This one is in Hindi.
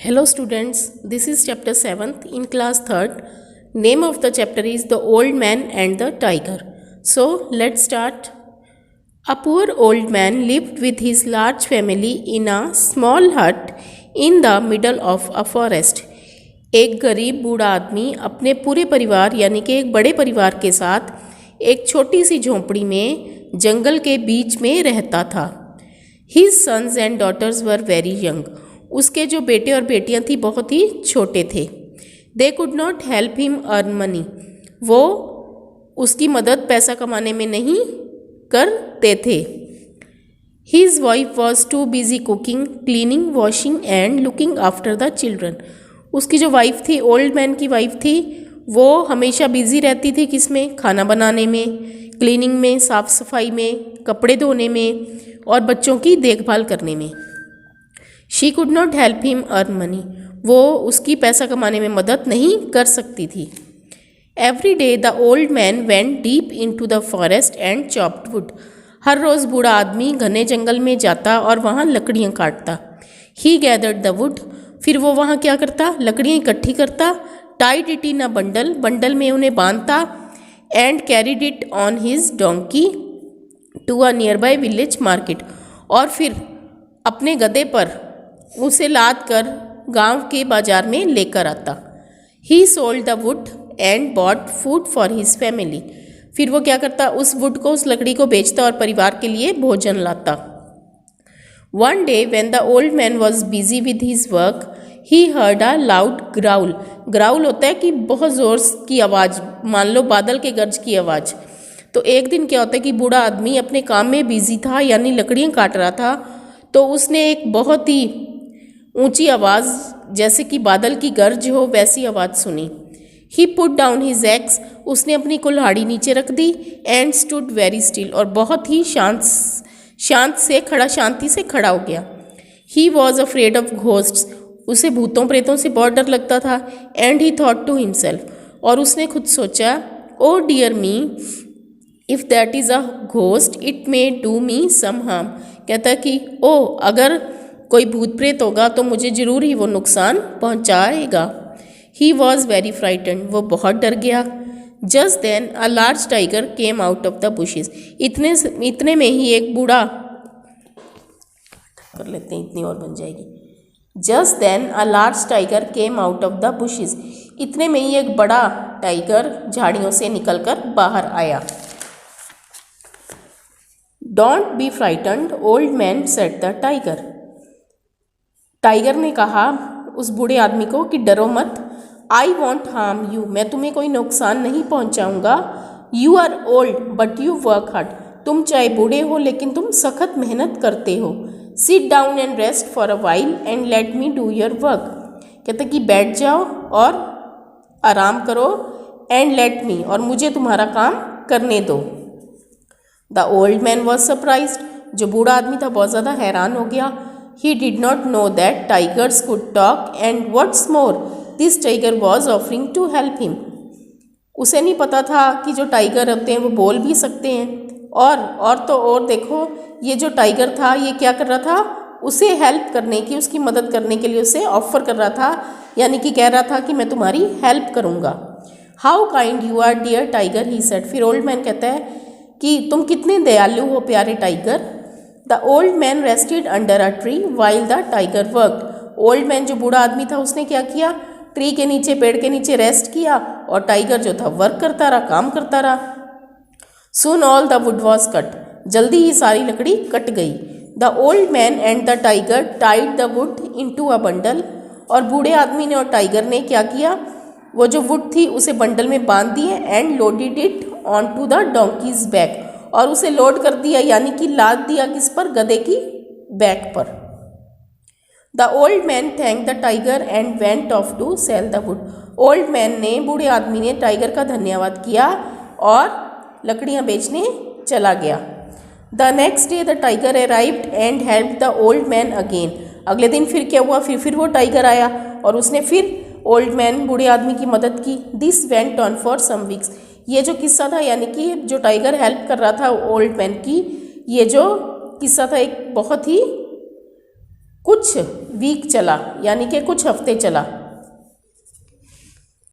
Hello students, this is chapter 7th in class 3rd. Name of the chapter is The Old Man and the Tiger. So let's start. A poor old man lived with his large family in a small hut in the middle of a forest. एक गरीब बूढ़ा आदमी अपने पूरे परिवार यानी कि एक बड़े परिवार के साथ एक छोटी सी झोंपड़ी में जंगल के बीच में रहता था. His sons and daughters were very young. उसके जो बेटे और बेटियां थी बहुत ही छोटे थे. They could not help him earn money. वो उसकी मदद पैसा कमाने में नहीं करते थे. His wife was too busy cooking, cleaning, washing and looking after the children. उसकी जो वाइफ थी, ओल्ड मैन की वाइफ थी, वो हमेशा बिजी रहती थी किसमें? खाना बनाने में, क्लीनिंग में, साफ सफाई में, कपड़े धोने में और बच्चों की देखभाल करने में. She could not help him earn money. वो उसकी पैसा कमाने में मदद नहीं कर सकती थी. Every day the old man went deep into the forest and chopped wood. हर रोज़ बूढ़ा आदमी घने जंगल में जाता और वहाँ लकड़ियाँ काटता. He gathered the wood. फिर वो वहाँ क्या करता? लकड़ियाँ इकट्ठी करता. Tied it in a bundle. Bundle में उन्हें बांधता. And carried it on his donkey to a nearby village market. और फिर अपने गधे पर उसे लाद कर गांव के बाजार में लेकर आता. He sold the wood and bought food for his family. फिर वो क्या करता? उस वुड को, उस लकड़ी को बेचता और परिवार के लिए भोजन लाता. One day when the old man was busy with his work he heard a loud growl. Growl होता है कि बहुत ज़ोर की आवाज़, मान लो बादल के गरज की आवाज़. तो एक दिन क्या होता है कि बूढ़ा आदमी अपने काम में बिजी था, यानी लकड़ियाँ काट रहा था, तो उसने एक बहुत ही ऊंची आवाज़, जैसे कि बादल की गरज हो वैसी आवाज़ सुनी. He put down his axe. उसने अपनी कुल्हाड़ी नीचे रख दी. And stood very still. और बहुत ही शांति से खड़ा हो गया. He was afraid of ghosts. उसे भूतों प्रेतों से बहुत डर लगता था. And he thought to himself. और उसने खुद सोचा, oh dear me, if that is a ghost it may do me some harm. कहता कि ओ, अगर कोई भूत प्रेत होगा तो मुझे ज़रूर ही वो नुकसान पहुंचाएगा. He was very frightened. वो बहुत डर गया. Just then a large tiger came out of the bushes. इतने में ही एक बूढ़ा, कर लेते हैं, इतनी और बन जाएगी. Just then a large tiger came out of the bushes. इतने में ही एक बड़ा टाइगर झाड़ियों से निकलकर बाहर आया. Don't be frightened old man said the tiger. Tiger ने कहा उस बूढ़े आदमी को कि डरो मत. I won't harm you. मैं तुम्हें कोई नुकसान नहीं पहुंचाऊंगा. You are old but you work hard. तुम चाहे बूढ़े हो लेकिन तुम सख्त मेहनत करते हो. Sit down and rest for a while and let me do your work. कहते कि बैठ जाओ और आराम करो. एंड लेट मी, और मुझे तुम्हारा काम करने दो. The old man was surprised. जो बूढ़ा आदमी था बहुत ज़्यादा हैरान हो गया. He did not know that tigers could talk and what's more, this tiger was offering to help him. उसे नहीं पता था कि जो टाइगर होते हैं वो बोल भी सकते हैं. और तो और देखो, ये जो टाइगर था ये क्या कर रहा था? उसे हेल्प करने की, उसकी मदद करने के लिए उसे ऑफर कर रहा था, यानी कि कह रहा था कि मैं तुम्हारी हेल्प करूँगा. How kind you are dear tiger, he said. फिर ओल्ड मैन कहता है कि तुम कितने दयालु हो प्यारे टाइगर. The old man rested under a tree while the tiger worked. Old man जो बूढ़ा आदमी था उसने क्या किया? ट्री के नीचे, पेड़ के नीचे रेस्ट किया और टाइगर जो था वर्क करता रहा, काम करता रहा. सून all the wood was cut. जल्दी ही सारी लकड़ी कट गई. The old man and the tiger tied the wood into a bundle. और बूढ़े आदमी ने और टाइगर ने क्या किया? वो जो वुड थी उसे बंडल में बांध दिए. And loaded it on to the donkey's back. और उसे लोड कर दिया, यानी कि लाद दिया किस पर? गधे की बैक पर. The old man thank the tiger and went off to sell the wood. Old man ने, बूढ़े आदमी ने टाइगर का धन्यवाद किया और लकड़ियाँ बेचने चला गया. The next day the tiger arrived and helped the old man again. अगले दिन फिर क्या हुआ? फिर वो टाइगर आया और उसने फिर ओल्ड मैन, बूढ़े आदमी की मदद की. This went on for some weeks. ये जो किस्सा था, यानी कि जो टाइगर हेल्प कर रहा था ओल्ड मैन की, ये जो किस्सा था एक बहुत ही कुछ वीक चला यानी कि कुछ हफ्ते चला।